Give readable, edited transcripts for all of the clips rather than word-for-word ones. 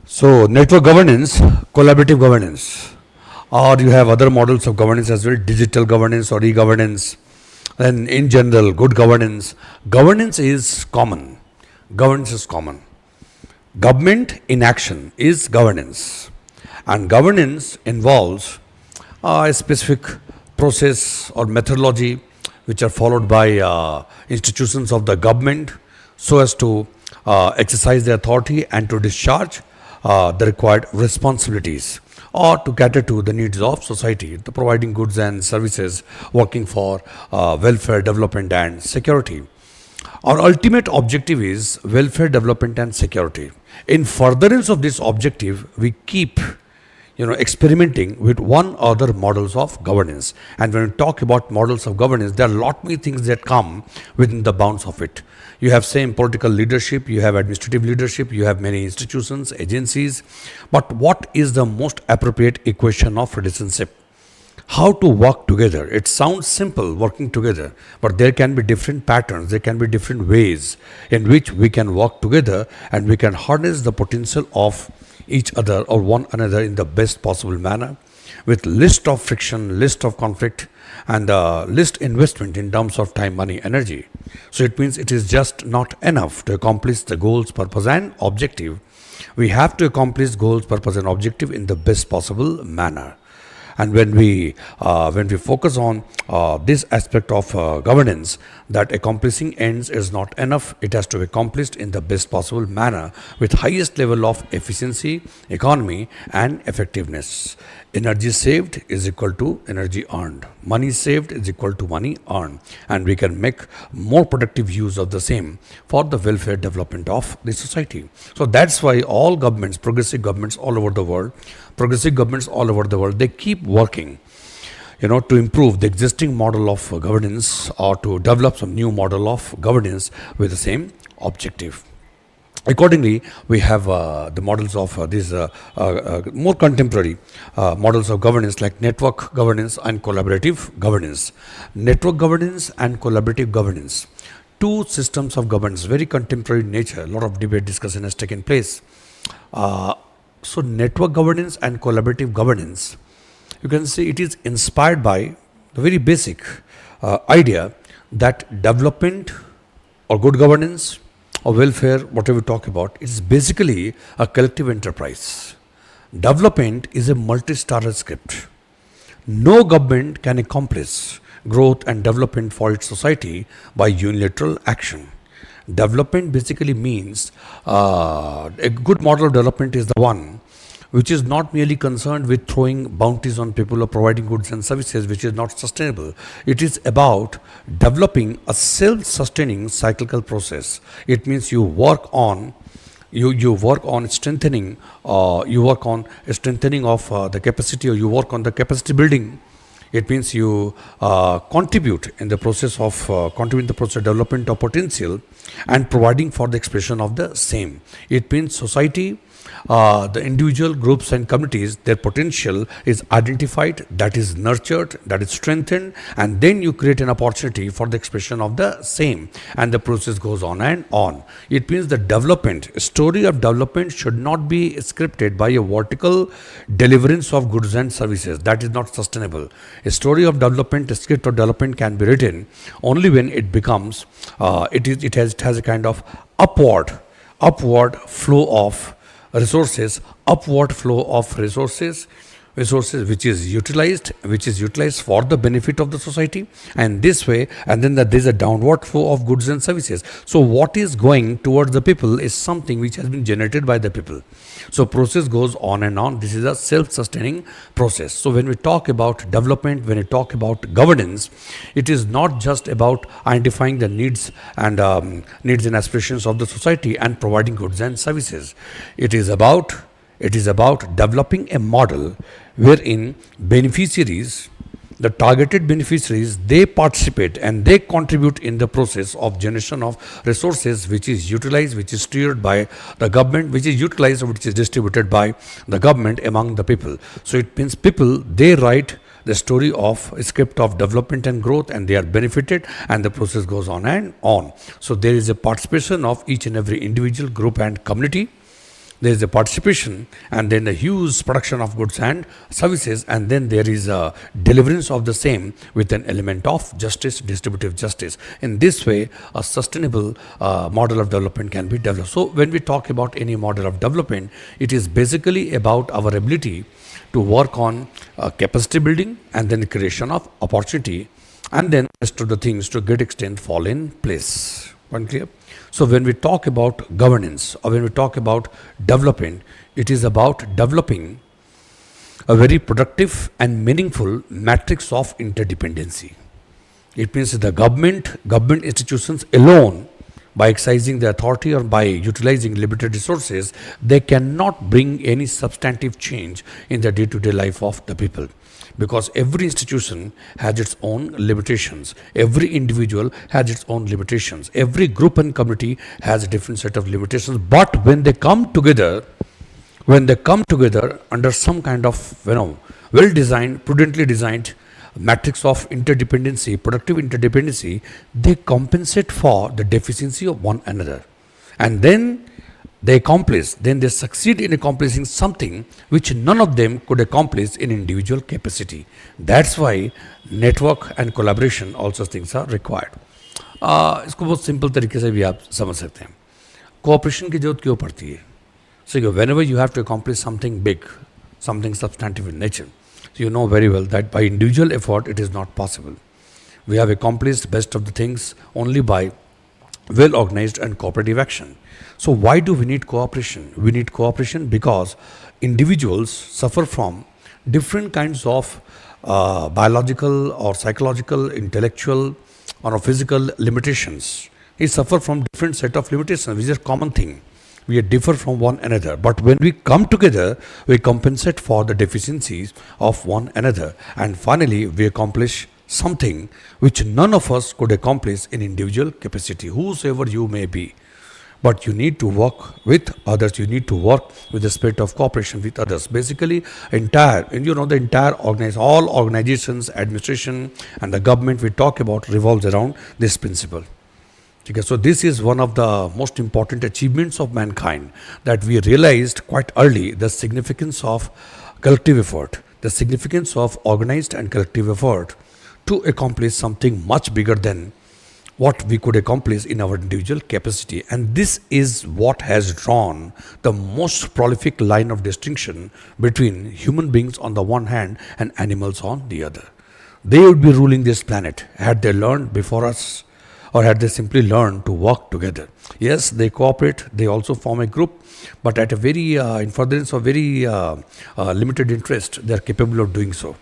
So, network governance, collaborative governance, or you have other models of governance as well, digital governance or e-governance. And in general, good governance. Governance is common. Governance is common. Government in action is governance. And governance involves a specific process or methodology which are followed by institutions of the government so as to exercise their authority and to discharge the required responsibilities or to cater to the needs of society, the providing goods and services, working for welfare, development, and security. Our ultimate objective is welfare, development, and security. In furtherance of this objective, we keep experimenting with one or other models of governance. And when we talk about models of governance, there are a lot many things that come within the bounds of it. You have same political leadership, you have administrative leadership, you have many institutions, agencies. But what is the most appropriate equation of relationship? How to work together? It sounds simple, working together, but there can be different patterns, there can be different ways in which we can work together and we can harness the potential of each other or one another in the best possible manner with list of friction, list of conflict, and list investment in terms of time, money, energy. So it means it is just not enough to accomplish the goals, purpose, and objective. We have to accomplish goals, purpose, and objective in the best possible manner. And when we focus on this aspect of governance, that accomplishing ends is not enough. It has to be accomplished in the best possible manner with highest level of efficiency, economy, and effectiveness. Energy saved is equal to energy earned. Money saved is equal to money earned. And we can make more productive use of the same for the welfare development of the society. So that's why all governments, progressive governments all over the world, they keep working to improve the existing model of governance or to develop some new model of governance with the same objective. Accordingly, we have the models of these more contemporary models of governance like network governance and collaborative governance. Network governance and collaborative governance, two systems of governance, very contemporary in nature. A lot of debate, discussion has taken place. So network governance and collaborative governance, you can see it is inspired by the very basic idea that development or good governance or welfare, whatever we talk about, is basically a collective enterprise. Development is a multi-starter script. No government can accomplish growth and development for its society by unilateral action. Development basically means a good model of development is the one which is not merely concerned with throwing bounties on people or providing goods and services, which is not sustainable. It is about developing a self-sustaining cyclical process. It means you work on strengthening of the capacity, or you work on the capacity building. It means you contribute in the process of development of potential and providing for the expression of the same. It means society, the individual groups and communities, their potential is identified, that is nurtured, that is strengthened, and then you create an opportunity for the expression of the same, and the process goes on and on. It means the story of development should not be scripted by a vertical deliverance of goods and services. That is not sustainable. A story of development, a script of development can be written only when it becomes, it has a kind of upward flow of resources, which is utilized for the benefit of the society, and this way, and then there is a downward flow of goods and services. So what is going towards the people is something which has been generated by the people. So process goes on and on. This is a self-sustaining process. So when we talk about development, when we talk about governance, it is not just about identifying the needs and aspirations of the society and providing goods and services. It is about developing a model wherein the targeted beneficiaries, they participate and they contribute in the process of generation of resources, which is utilized, which is steered by the government, which is utilized or which is distributed by the government among the people. So it means people, they write the story of a script of development and growth, and they are benefited, and the process goes on and on. So there is a participation of each and every individual, group, and community There is a participation, and then a huge production of goods and services, and then there is a deliverance of the same with an element of justice, distributive justice. In this way, a sustainable model of development can be developed. So when we talk about any model of development, it is basically about our ability to work on capacity building and then the creation of opportunity, and then rest of the things to a great extent fall in place. Point clear? So when we talk about governance or when we talk about development, it is about developing a very productive and meaningful matrix of interdependency. It means the government institutions alone, by exercising the authority or by utilizing limited resources, they cannot bring any substantive change in the day-to-day life of the people. Because every institution has its own limitations, every individual has its own limitations, every group and community has a different set of limitations. But when they come together under some kind of well designed, prudently designed matrix of interdependency, productive interdependency, they compensate for the deficiency of one another, and then they succeed in accomplishing something which none of them could accomplish in individual capacity. That's why network and collaboration, all such things are required. इसको बहुत simple तरीके से भी आप समझ सकते हैं. Cooperation की जरूरत क्यों पड़ती है? So whenever you have to accomplish something big, something substantive in nature, so you know very well that by individual effort it is not possible. We have accomplished best of the things only by well organized and cooperative action. So why do we need cooperation? We need cooperation because individuals suffer from different kinds of biological or psychological, intellectual or physical limitations. We suffer from different set of limitations, which is a common thing. We differ from one another, but when we come together, we compensate for the deficiencies of one another, and finally we accomplish something which none of us could accomplish in individual capacity, whosoever you may be. But you need to work with others, you need to work with the spirit of cooperation with others. Basically, all organizations, administration and the government we talk about revolves around this principle. Okay, so this is one of the most important achievements of mankind, that we realized quite early the significance of collective effort, the significance of organized and collective effort to accomplish something much bigger than what we could accomplish in our individual capacity. And this is what has drawn the most prolific line of distinction between human beings on the one hand and animals on the other. They would be ruling this planet had they learned before us, or had they simply learned to work together. Yes, they cooperate, they also form a group, but at a very, in furtherance of very limited interest, they are capable of doing so.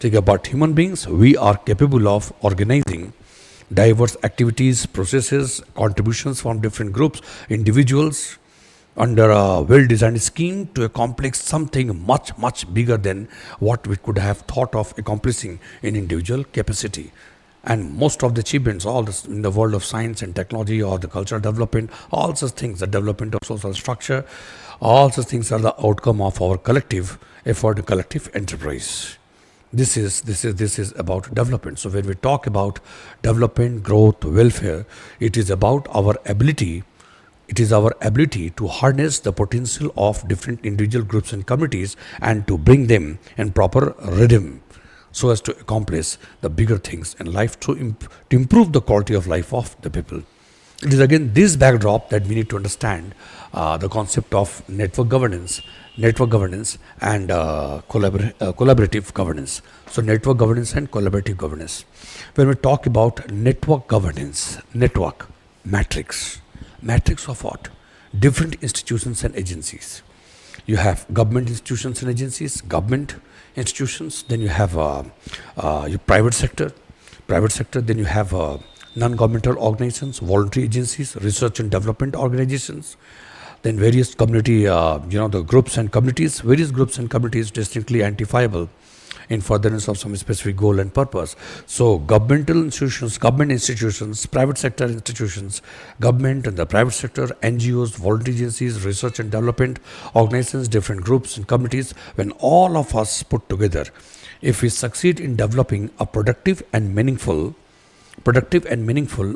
But human beings, we are capable of organizing diverse activities, processes, contributions from different groups, individuals, under a well-designed scheme to accomplish something much, much bigger than what we could have thought of accomplishing in individual capacity. And most of the achievements, all this in the world of science and technology or the cultural development, all such things, the development of social structure, all such things are the outcome of our collective effort, collective enterprise. This is about development. So when we talk about development, growth, welfare, it is about our ability. It is our ability to harness the potential of different individual groups and communities and to bring them in proper rhythm, so as to accomplish the bigger things in life, to improve the quality of life of the people. It is again this backdrop that we need to understand the concept of network governance and collaborative governance. So network governance and collaborative governance. When we talk about network governance, network, matrix of what? Different institutions and agencies. You have government institutions and agencies, government institutions, then you have your private sector, then you have non-governmental organizations, voluntary agencies, research and development organizations, then various community, the groups and communities, various groups and communities distinctly identifiable in furtherance of some specific goal and purpose. So government institutions, private sector institutions, government and the private sector, NGOs, voluntary agencies, research and development organizations, different groups and communities, when all of us put together, if we succeed in developing a productive and meaningful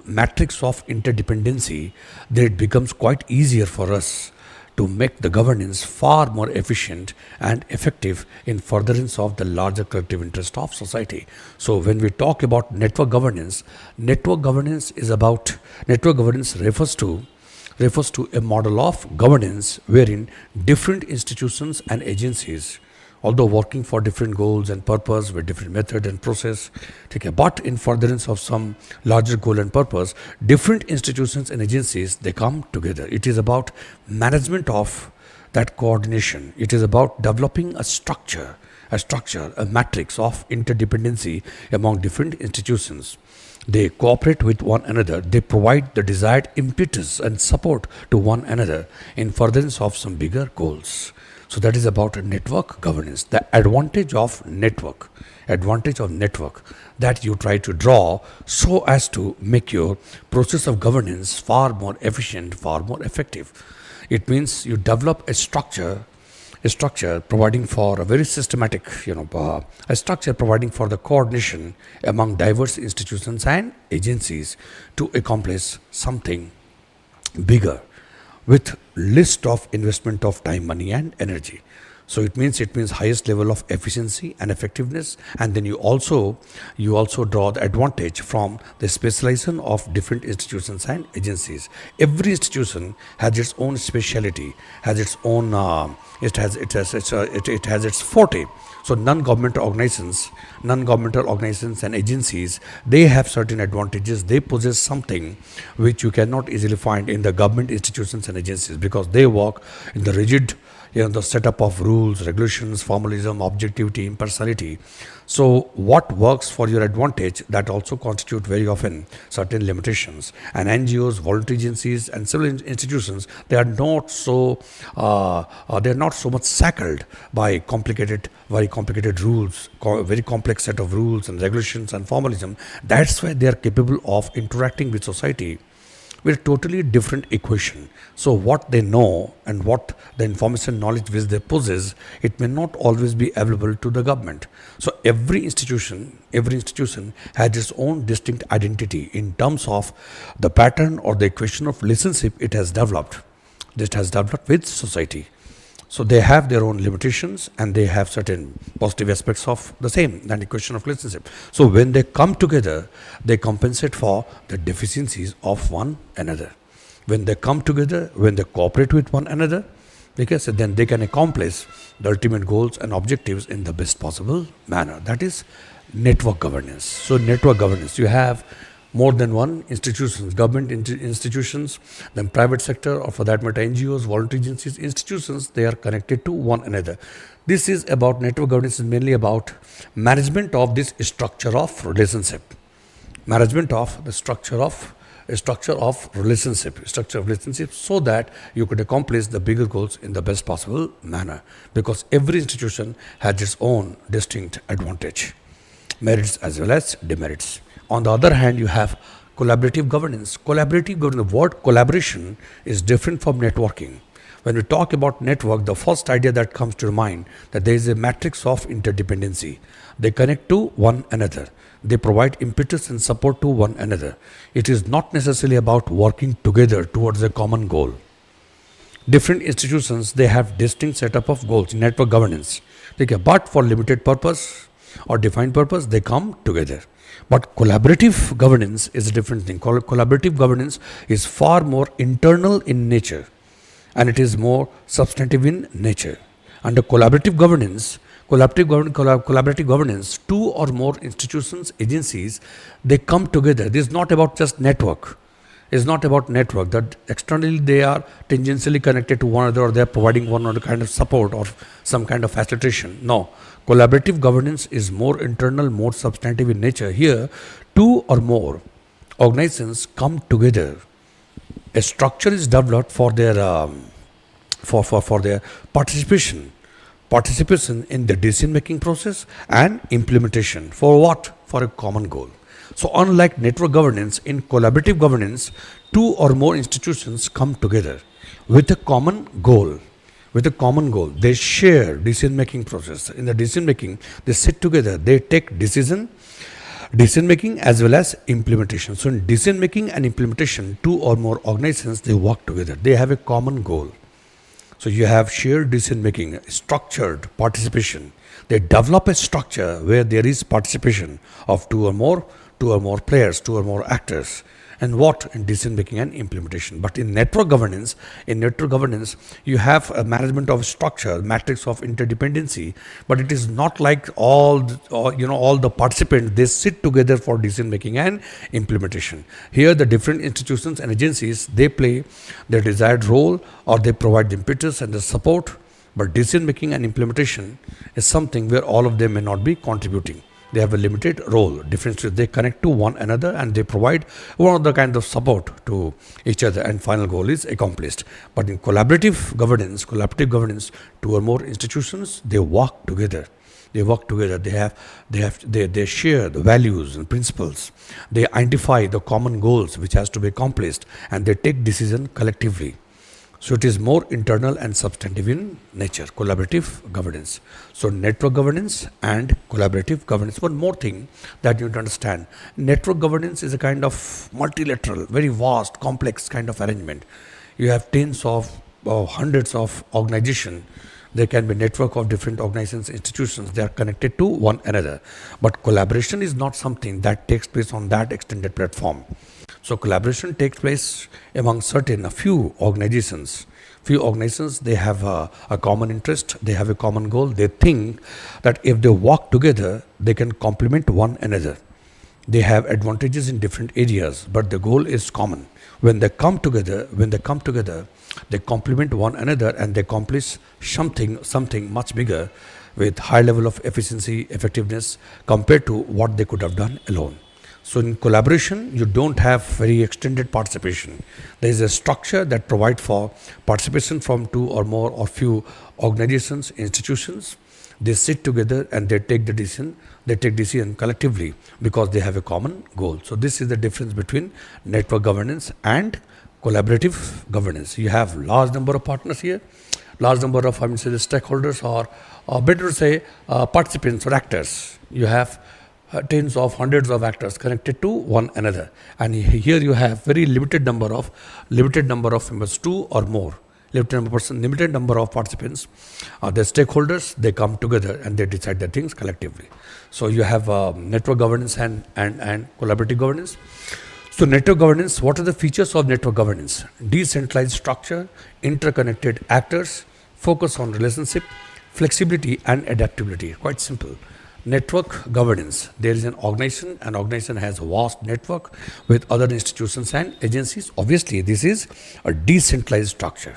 matrix of interdependency, then it becomes quite easier for us to make the governance far more efficient and effective in furtherance of the larger collective interest of society. So when we talk about network governance is about network governance refers to a model of governance wherein different institutions and agencies, although working for different goals and purpose with different method and process, okay, but in furtherance of some larger goal and purpose, different institutions and agencies, they come together. It is about management of that coordination. It is about developing a structure, a matrix of interdependency among different institutions. They cooperate with one another. They provide the desired impetus and support to one another in furtherance of some bigger goals. So that is about network governance. The advantage of network that you try to draw so as to make your process of governance far more efficient, far more effective. It means you develop a structure providing for a very systematic, a structure providing for the coordination among diverse institutions and agencies to accomplish something bigger with list of investment of time, money and energy. So it means highest level of efficiency and effectiveness, and then you also draw the advantage from the specialization of different institutions and agencies. Every institution has its own speciality, has its own it has its forte. So non-governmental organizations and agencies, they have certain advantages. They possess something which you cannot easily find in the government institutions and agencies, because they work in the rigid, the setup of rules, regulations, formalism, objectivity, impartiality. So what works for your advantage, that also constitute very often certain limitations. And NGOs, voluntary agencies, and civil institutions, they are not so much shackled by very complicated rules, very complex set of rules and regulations and formalism. That's why they are capable of interacting with society with a totally different equation. So what they know and what the information knowledge which they possess, it may not always be available to the government. So every institution has its own distinct identity in terms of the pattern or the equation of relationship it has developed with society. So they have their own limitations and they have certain positive aspects of the same, that equation of relationship. So when they come together, they compensate for the deficiencies of one another. When they come together, when they cooperate with one another, then they can accomplish the ultimate goals and objectives in the best possible manner. That is network governance. So network governance, you have more than one institutions, government institutions, then private sector, or for that matter NGOs, voluntary agencies, institutions, they are connected to one another. This is about network governance, is mainly about management of this structure of relationship. Management of the structure of relationship, so that you could accomplish the bigger goals in the best possible manner, because every institution has its own distinct advantage, merits as well as demerits. On the other hand, you have collaborative governance. The word collaboration is different from networking. When we talk about network, the first idea that comes to your mind, that there is a matrix of interdependency. They connect to one another. They provide impetus and support to one another. It is not necessarily about working together towards a common goal. Different institutions, they have distinct setup of goals in network governance. But for limited purpose or defined purpose, they come together. But collaborative governance is a different thing. Collaborative governance is far more internal in nature, and it is more substantive in nature. Under collaborative governance, two or more institutions, agencies, they come together. This is not about just network. It's not about network that externally they are tangentially connected to one another, or they are providing one another kind of support or some kind of facilitation. No, collaborative governance is more internal, more substantive in nature. Here, two or more organizations come together. A structure is developed for their for their participation in the decision making process and implementation. For what? For a common goal. So unlike network governance, in collaborative governance, two or more institutions come together with a common goal. They share decision making process. In the decision making, they sit together, they take decision making as well as implementation. So in decision making and implementation, two or more organizations, they work together. They have a common goal. So you have shared decision making, structured participation. They develop a structure where there is participation of two or more players, two or more actors, and what in decision making and implementation. But in network governance, you have a management of structure, matrix of interdependency. But it is not like all the participants they sit together for decision making and implementation. Here, the different institutions and agencies they play their desired role, or they provide the impetus and the support. But decision making and implementation is something where all of them may not be contributing. They have a limited role. Difference is they connect to one another and they provide one other kind of support to each other, and final goal is accomplished. But in collaborative governance, two or more institutions they work together. They share the values and principles. They identify the common goals which has to be accomplished, and they take decision collectively. So it is more internal and substantive in nature, collaborative governance. So network governance and collaborative governance. One more thing that you need to understand. Network governance is a kind of multilateral, very vast, complex kind of arrangement. You have tens of or hundreds of organizations. There can be network of different organizations, institutions. They are connected to one another. But collaboration is not something that takes place on that extended platform. So collaboration takes place among a few organizations. Few organizations, they have a common interest, they have a common goal. They think that if they work together, they can complement one another. They have advantages in different areas, but the goal is common. When they come together, they complement one another and they accomplish something much bigger with high level of efficiency, effectiveness compared to what they could have done alone. So in collaboration, you don't have very extended participation. There is a structure that provides for participation from two or more or few organizations, institutions. They sit together and they take the decision. They take decision collectively because they have a common goal. So this is the difference between network governance and collaborative governance. You have large number of partners here, large number of stakeholders, or better to say participants or actors. You have tens of hundreds of actors connected to one another, and here you have very limited number of members, two or more, limited number of participants. The stakeholders they come together and they decide the things collectively. So you have network governance and collaborative governance. So network governance, what are the features of network governance? Decentralized structure, interconnected actors, focus on relationship, flexibility and adaptability. Quite simple. Network governance, there is an organization has a vast network with other institutions and agencies. Obviously, this is a decentralized structure.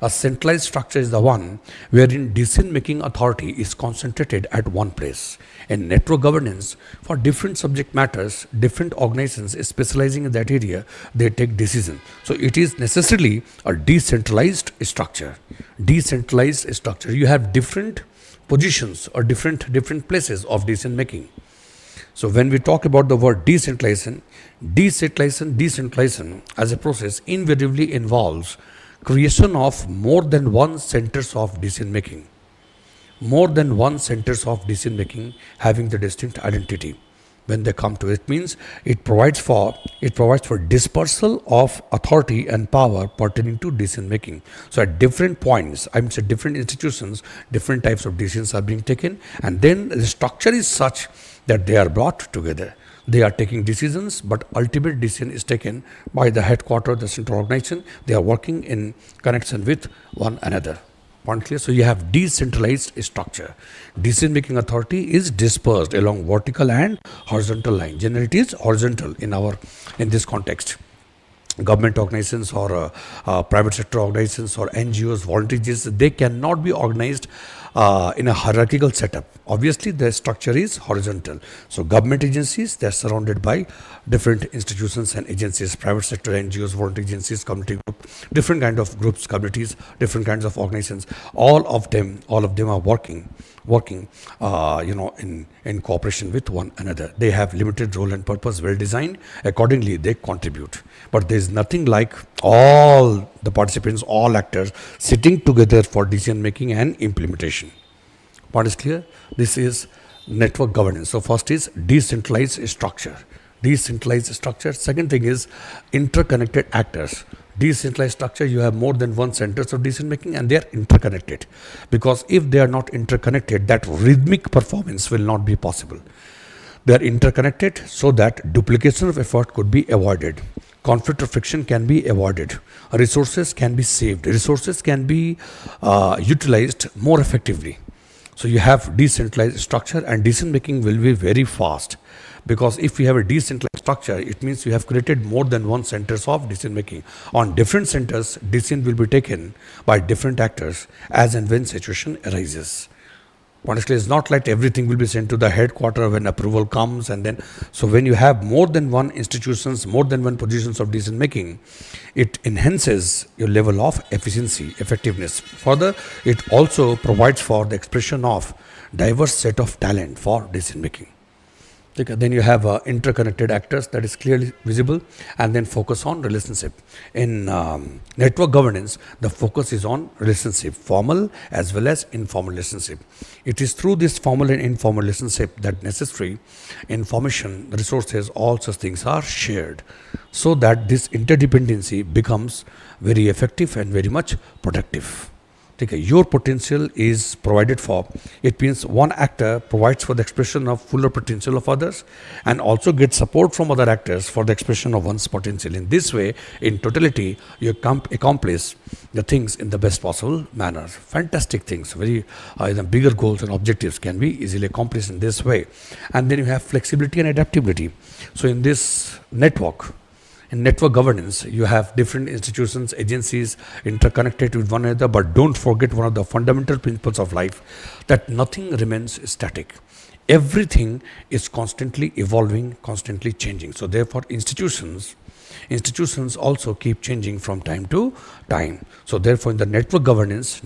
A centralized structure is the one wherein decision-making authority is concentrated at one place. In network governance, for different subject matters, different organizations specializing in that area, they take decision. So it is necessarily a decentralized structure. You have different positions or different places of decision making. So when we talk about the word decentralization as a process invariably involves creation of more than one centers of decision making. More than one centers of decision making having the distinct identity. When they come to it, means it provides for dispersal of authority and power pertaining to decision making. So at different points, different institutions, different types of decisions are being taken, and then the structure is such that they are brought together. They are taking decisions, but ultimate decision is taken by the headquarters, the central organization. They are working in connection with one another. Point clear? So you have decentralized structure. Decision-making authority is dispersed along vertical and horizontal line. Generally, it is horizontal in this context. Government organizations or private sector organizations or NGOs, volunteers, they cannot be organized in a hierarchical setup. Obviously, the structure is horizontal. So government agencies, they are surrounded by different institutions and agencies, private sector, NGOs, volunteer agencies, community group, different kind of groups, communities, different kinds of organizations. All of them are working in cooperation with one another. They have limited role and purpose, well designed. Accordingly, they contribute. But there is nothing like all the participants, all actors sitting together for decision making and implementation. Point is clear? This is network governance. So first is decentralized structure. Second thing is interconnected actors. Decentralized structure, you have more than one centers of decision making and they are interconnected. Because if they are not interconnected, that rhythmic performance will not be possible. They are interconnected so that duplication of effort could be avoided. Conflict or friction can be avoided. Resources can be saved. Resources can be utilized more effectively. So you have decentralized structure and decision making will be very fast. Because if you have a decentralized structure, it means you have created more than one centers of decision making. On different centers, decision will be taken by different actors as and when situation arises. Honestly, it's not like everything will be sent to the headquarter when approval comes, and then so when you have more than one institutions, more than one positions of decision making, it enhances your level of efficiency, effectiveness. Further, it also provides for the expression of diverse set of talent for decision making. Okay, then you have interconnected actors that is clearly visible, and then focus on relationship. In network governance, the focus is on relationship, formal as well as informal relationship. It is through this formal and informal relationship that necessary information, resources, all such things are shared, so that this interdependency becomes very effective and very much productive. Okay, your potential is provided for. It means one actor provides for the expression of fuller potential of others and also gets support from other actors for the expression of one's potential. In this way, in totality, you accomplish the things in the best possible manner. Fantastic things, very the bigger goals and objectives can be easily accomplished in this way. And then you have flexibility and adaptability. So in this network, in network governance, you have different institutions, agencies interconnected with one another, but don't forget one of the fundamental principles of life, that nothing remains static. Everything is constantly evolving, constantly changing. So therefore, institutions also keep changing from time to time. So therefore, in the network governance,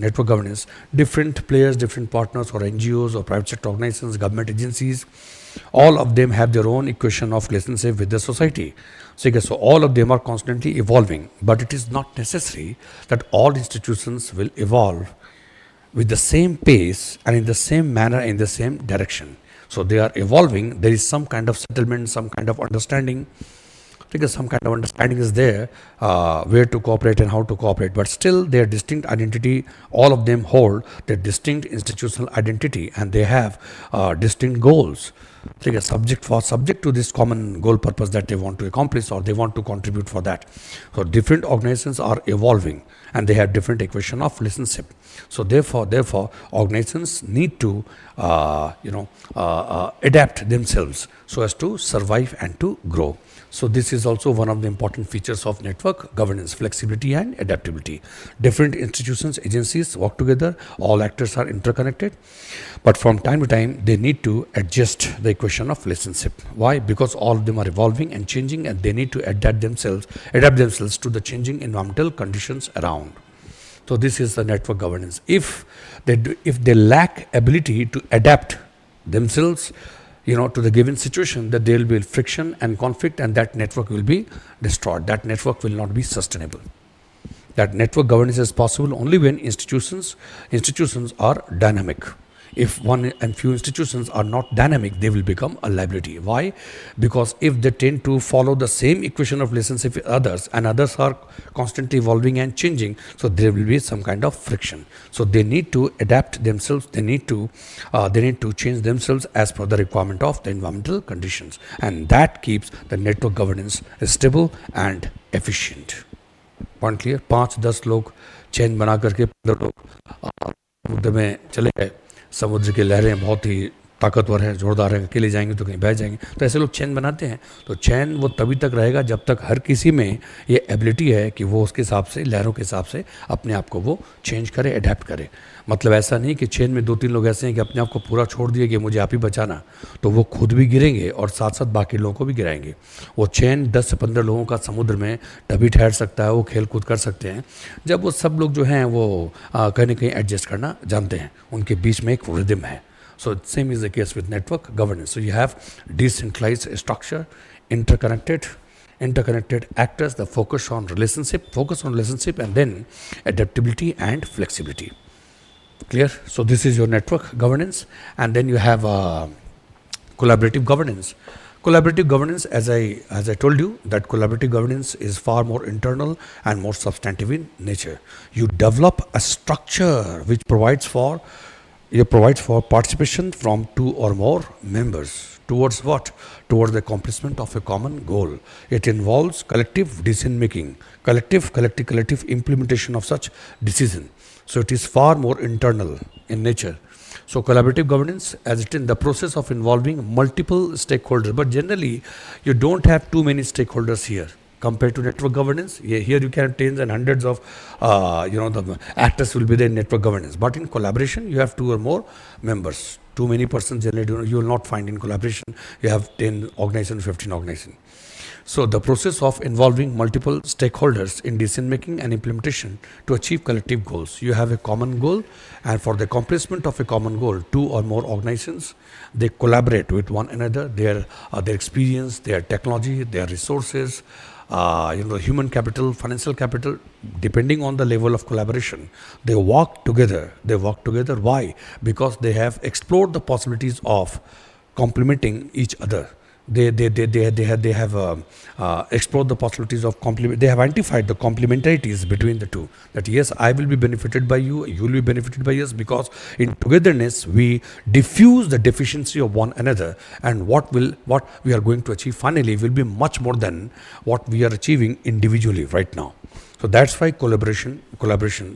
different players, different partners or NGOs or private sector organizations, government agencies, all of them have their own equation of relationship with the society. So all of them are constantly evolving, but it is not necessary that all institutions will evolve with the same pace and in the same manner, in the same direction. So they are evolving. There is some kind of settlement, some kind of understanding. Because some kind of understanding is there, where to cooperate and how to cooperate, but still their distinct identity, all of them hold their distinct institutional identity and they have distinct goals. Subject to this common goal purpose that they want to accomplish or they want to contribute for that. So different organizations are evolving and they have different equation of relationship. So therefore organizations need to adapt themselves so as to survive and to grow. So this is also one of the important features of network governance, flexibility and adaptability. Different institutions, agencies work together, all actors are interconnected, but from time to time they need to adjust the equation of relationship. Why? Because all of them are evolving and changing and they need to adapt themselves to the changing environmental conditions around. So this is the network governance. If they lack ability to adapt themselves to the given situation, that there will be friction and conflict and that network will be destroyed. That network will not be sustainable. That network governance is possible only when institutions are dynamic. If one and few institutions are not dynamic, they will become a liability. Why? Because if they tend to follow the same equation of relationship with others and others are constantly evolving and changing, so there will be some kind of friction. So they need to adapt themselves, they need to change themselves as per the requirement of the environmental conditions, and that keeps the network governance stable and efficient. Point clear? 5-10 लोग चैन बना करके 15 लोग समुद्र में चले गए, समुद्र की लहरें बहुत ही ताकतवर हैं, जोरदार हैं, अकेले जाएंगे तो कहीं बह जाएंगे, तो ऐसे लोग चैन बनाते हैं. तो चैन वो तभी तक रहेगा जब तक हर किसी में ये एबिलिटी है कि वो उसके हिसाब से, लहरों के हिसाब से अपने आप को वो चेंज करे, अडेप्ट करे. मतलब ऐसा नहीं कि चैन में 2-3 लोग ऐसे हैं कि अपने आप को पूरा छोड़ दिए कि मुझे आप ही बचाना, तो वो खुद भी गिरेंगे और साथ साथ बाकी लोगों को भी गिराएंगे. वो चैन 10 से 15 लोगों का समुद्र में तभी ठहर सकता है, वो खेल कूद कर सकते हैं जब वो सब लोग जो हैं वो कहीं ना कहीं एडजस्ट करना जानते हैं, उनके बीच में एक रिदम है. So same is the case with network governance. So you have decentralized structure, interconnected actors, the focus on relationship and then adaptability and flexibility. Clear? So this is your network governance, and then you have collaborative governance. Collaborative governance, as I told you, that collaborative governance is far more internal and more substantive in nature. You develop a structure which provides for participation from two or more members towards what? Towards the accomplishment of a common goal. It involves collective decision making, collective implementation of such decision. So it is far more internal in nature. So collaborative governance, as it in the process of involving multiple stakeholders, but generally you don't have too many stakeholders here compared to network governance. Here you can have tens and hundreds of the actors will be there in network governance, but in collaboration you have two or more members. Too many persons generally you will not find in collaboration. You have 10 organizations, 15 organizations. So the process of involving multiple stakeholders in decision making and implementation to achieve collective goals. You have a common goal, and for the accomplishment of a common goal, two or more organizations, they collaborate with one another. Their experience, their technology, their resources, human capital, financial capital, depending on the level of collaboration, they work together. Why? Because they have explored the possibilities of complementing each other. They have explored the possibilities of complement. They have identified the complementarities between the two. That yes, I will be benefited by you, you will be benefited by us, because in togetherness we diffuse the deficiency of one another, and what we are going to achieve finally will be much more than what we are achieving individually right now. So that's why collaboration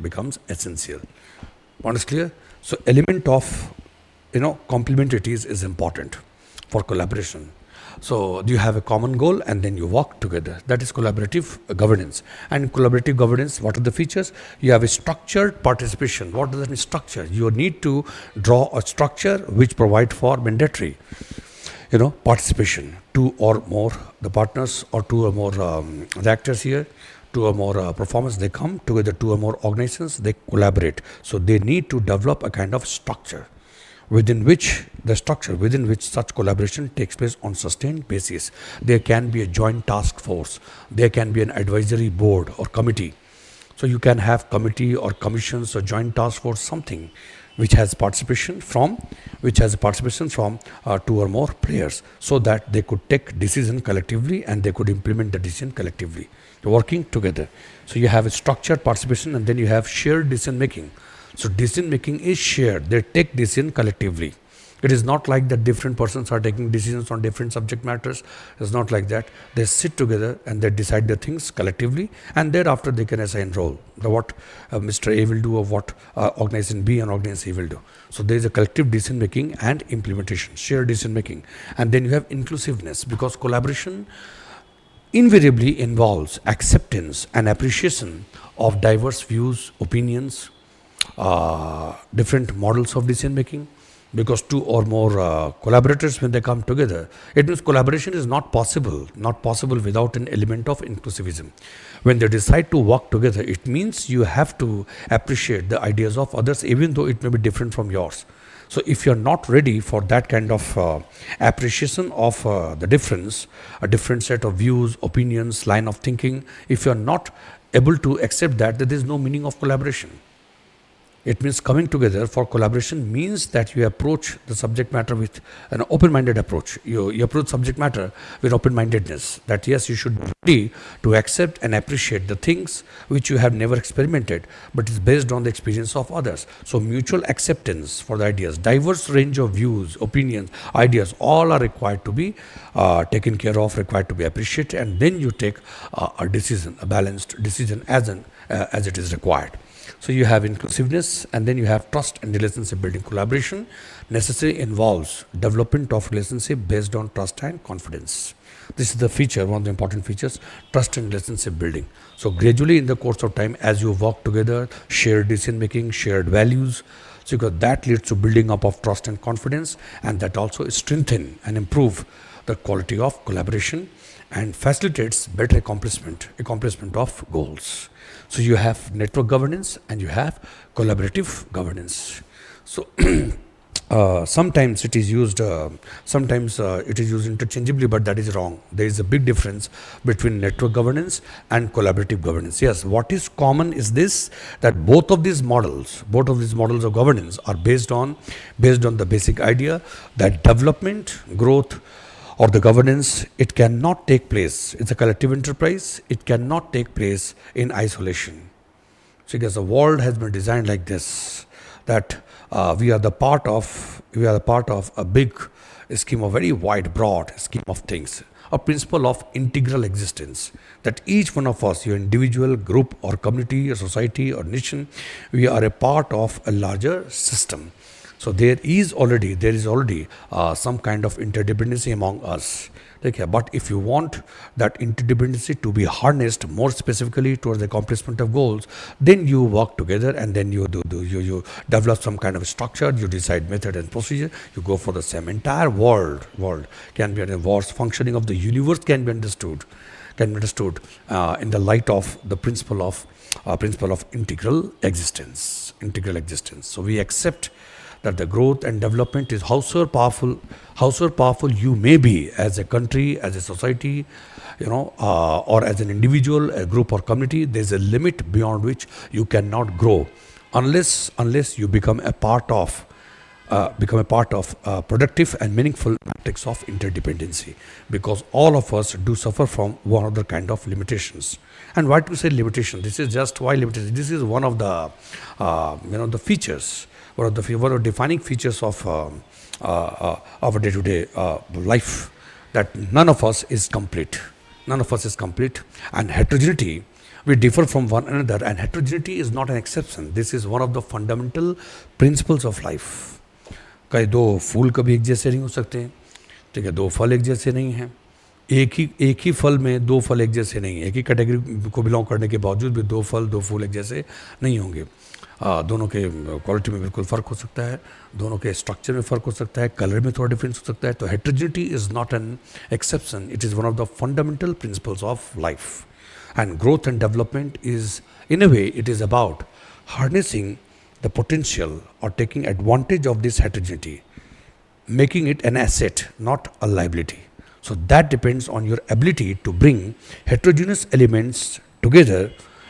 becomes essential. One is clear. So element of complementarities is important for collaboration. So you have a common goal and then you work together. That is collaborative governance. And collaborative governance, what are the features? You have a structured participation. What does that mean, structure? You need to draw a structure which provides for mandatory participation. Two or more the partners, or two or more the actors here, two or more performers, they come together, two or more organizations, they collaborate. So they need to develop a kind of structure within which such collaboration takes place on sustained basis. There can be a joint task force, there can be an advisory board or committee. So you can have committee or commissions or joint task force, something which has participation from two or more players, so that they could take decision collectively and they could implement the decision collectively, working together. So you have a structured participation, and then you have shared decision making. So decision making is shared. They take decision collectively. It is not like that different persons are taking decisions on different subject matters. It's not like that. They sit together and they decide the things collectively, and thereafter they can assign role. What Mr. A will do, or what organization B and organization C will do. So there is a collective decision making and implementation, shared decision making. And then you have inclusiveness, because collaboration invariably involves acceptance and appreciation of diverse views, opinions, different models of decision making. Because two or more collaborators, when they come together, it means collaboration is not possible without an element of inclusivism. When they decide to work together, it means you have to appreciate the ideas of others, even though it may be different from yours. So if you're not ready for that kind of appreciation of the difference, a different set of views, opinions, line of thinking, if you're not able to accept that, there is no meaning of collaboration. It means coming together for collaboration means that you approach the subject matter with an open-minded approach. You approach subject matter with open-mindedness, that yes, you should be ready to accept and appreciate the things which you have never experimented, but is based on the experience of others. So mutual acceptance for the ideas, diverse range of views, opinions, ideas, all are required to be taken care of, required to be appreciated, and then you take a decision, a balanced decision as it is required. So you have inclusiveness, and then you have trust and relationship building. Collaboration necessarily involves development of relationship based on trust and confidence. This is the feature, one of the important features, trust and relationship building. So gradually in the course of time, as you work together, shared decision making, shared values, so because that leads to building up of trust and confidence, and that also strengthen and improve the quality of collaboration and facilitates better accomplishment of goals. So you have network governance and you have collaborative governance. So sometimes it is used interchangeably, but that is wrong. There is a big difference between network governance and collaborative governance. Yes, what is common is this, that both of these models of governance are based on the basic idea that development, growth or the governance, it cannot take place. It's a collective enterprise. It cannot take place in isolation. So because the world has been designed like this, that we are the part of a big scheme, a very wide, broad scheme of things, a principle of integral existence. That each one of us, your individual, group, or community, or society, or nation, we are a part of a larger system. So there is already some kind of interdependency among us. Okay, but if you want that interdependency to be harnessed more specifically towards the accomplishment of goals, then you work together, and then you you develop some kind of structure. You decide method and procedure. You go for the same. Entire world can be world's functioning of the universe can be understood in the light of the principle of integral existence. So we accept that the growth and development is however powerful you may be as a country, as a society, or as an individual, a group or community. There's a limit beyond which you cannot grow unless you become a part of productive and meaningful matrix of interdependency, because all of us do suffer from one other kind of limitations. And why to say limitation? This is just why limitation. This is one of the the features, one of the defining features of our day-to-day life, that none of us is complete. And heterogeneity, we differ from one another, and heterogeneity is not an exception. This is one of the fundamental principles of life. कई दो फूल कभी एक जैसे नहीं हो सकते, ठीक है, दो फल एक जैसे नहीं हैं, एक ही फल में दो फल एक जैसे नहीं है, एक ही कैटेगरी को बिलोंग करने के बावजूद भी दो फूल एक जैसे नहीं होंगे. दोनों के क्वालिटी में बिल्कुल फ़र्क हो सकता है, दोनों के स्ट्रक्चर में फ़र्क हो सकता है, कलर में थोड़ा डिफरेंस हो सकता है. तो heterogeneity is not an exception, it is one of the fundamental principles of life. And growth and development is, in a way, it is about harnessing the potential or taking advantage of this heterogeneity, making it an asset, not a liability. So that depends on your ability to bring heterogeneous elements together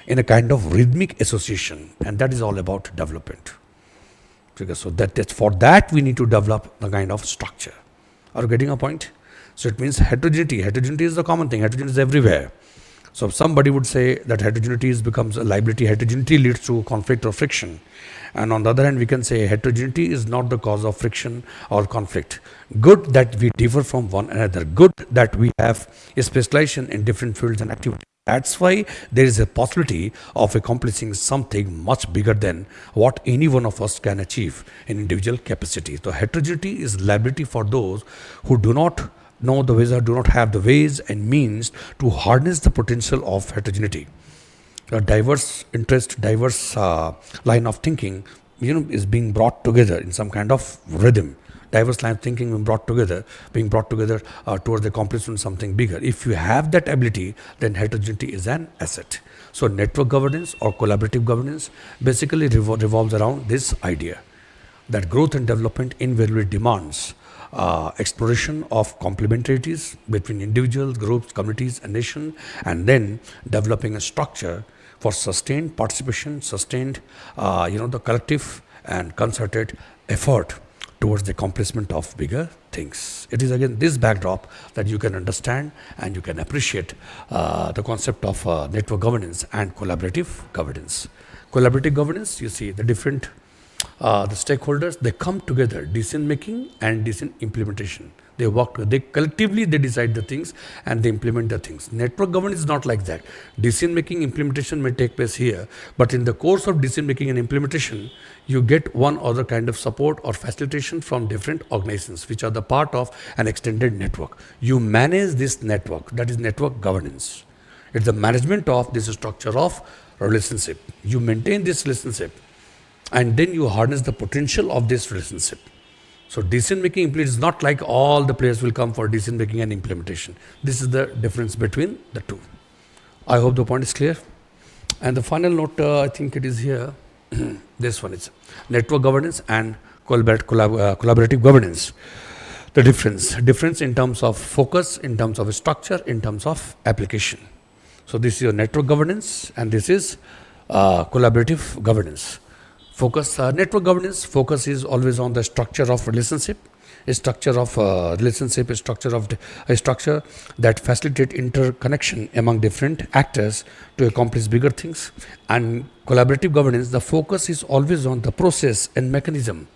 in a kind of rhythmic association, and that is all about development. So that for that we need to develop a kind of structure. Are you getting a point? So it means heterogeneity is the common thing. Heterogeneity is everywhere. So somebody would say that heterogeneity becomes a liability. Heterogeneity leads to conflict or friction. And on the other hand, we can say heterogeneity is not the cause of friction or conflict. Good that we differ from one another. Good that we have a specialization in different fields and activities. That's why there is a possibility of accomplishing something much bigger than what any one of us can achieve in individual capacity. So heterogeneity is liability for those who do not know the ways or do not have the ways and means to harness the potential of heterogeneity. A diverse interest, diverse line of thinking, is being brought together in some kind of rhythm. Diverse line of thinking being brought together towards the accomplishment of something bigger. If you have that ability, then heterogeneity is an asset. So network governance or collaborative governance basically revolves around this idea that growth and development invariably demands exploration of complementarities between individuals, groups, communities, and nation, and then developing a structure for sustained participation, the collective and concerted effort towards the accomplishment of bigger things. It is again this backdrop that you can understand and you can appreciate the concept of network governance and collaborative governance. Collaborative governance, you see the different the stakeholders, they come together, decision making and decision implementation. They work together. They collectively decide the things and they implement the things. Network governance is not like that. Decision making, implementation may take place here, but in the course of decision making and implementation, you get one other kind of support or facilitation from different organizations which are the part of an extended network. You manage this network, that is network governance. It's the management of this structure of relationship. You maintain this relationship and then you harness the potential of this relationship. So decision making is not like all the players will come for decision making and implementation. This is the difference between the two. I hope the point is clear. And the final note, I think it is here. This one is network governance and collaborative governance. The difference in terms of focus, in terms of structure, in terms of application. So this is your network governance and this is collaborative governance. Network governance focus is always on the structure of relationship, a structure of relationship, a structure that facilitate interconnection among different actors to accomplish bigger things. And collaborative governance, the focus is always on the process and mechanism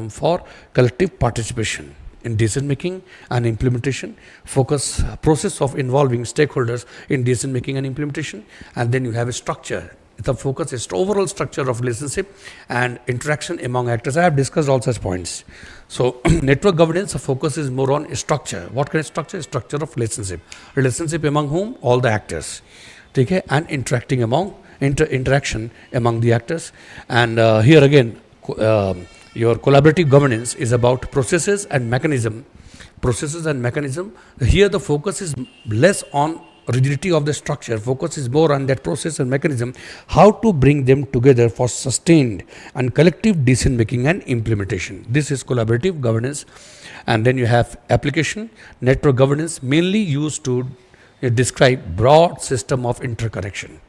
for collective participation in decision making and implementation. Process of involving stakeholders in decision making and implementation. And then you have a structure. The focus is overall structure of relationship and interaction among actors. I have discussed all such points. So network governance, the focus is more on structure. What kind of structure? Structure of relationship among whom? All the actors. Okay? And interaction among the actors. And here again, your collaborative governance is about processes and mechanism. Here the focus is less on rigidity of the structure. Focus is more on that process and mechanism, how to bring them together for sustained and collective decision making and implementation. This is collaborative governance. And then you have application. Network governance, mainly used to describe broad system of interconnection.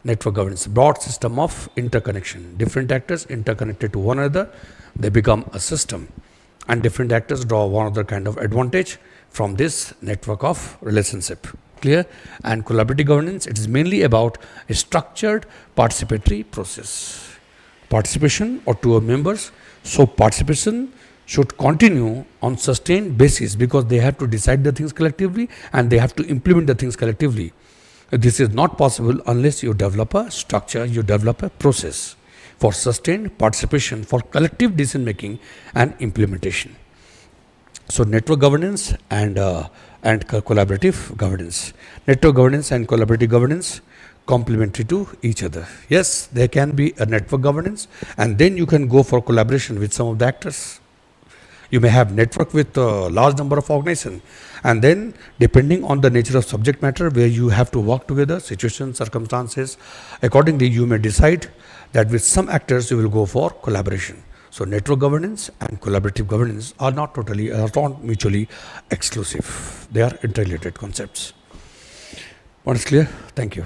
Network governance, broad system of interconnection. Different actors interconnected to one another, they become a system. And different actors draw one other kind of advantage from this network of relationship. Clear? And collaborative governance, it is mainly about a structured participatory process. Participation or to our members. So participation should continue on sustained basis because they have to decide the things collectively and they have to implement the things collectively. This is not possible unless you develop a structure, you develop a process for sustained participation for collective decision making and implementation. So network governance and collaborative governance. Network governance and collaborative governance complementary to each other. Yes, there can be a network governance and then you can go for collaboration with some of the actors. You may have network with a large number of organizations, and then depending on the nature of subject matter where you have to work together, situations, circumstances, accordingly you may decide that with some actors you will go for collaboration. So network governance and collaborative governance are not mutually exclusive. They are interrelated concepts. What is clear? Thank you.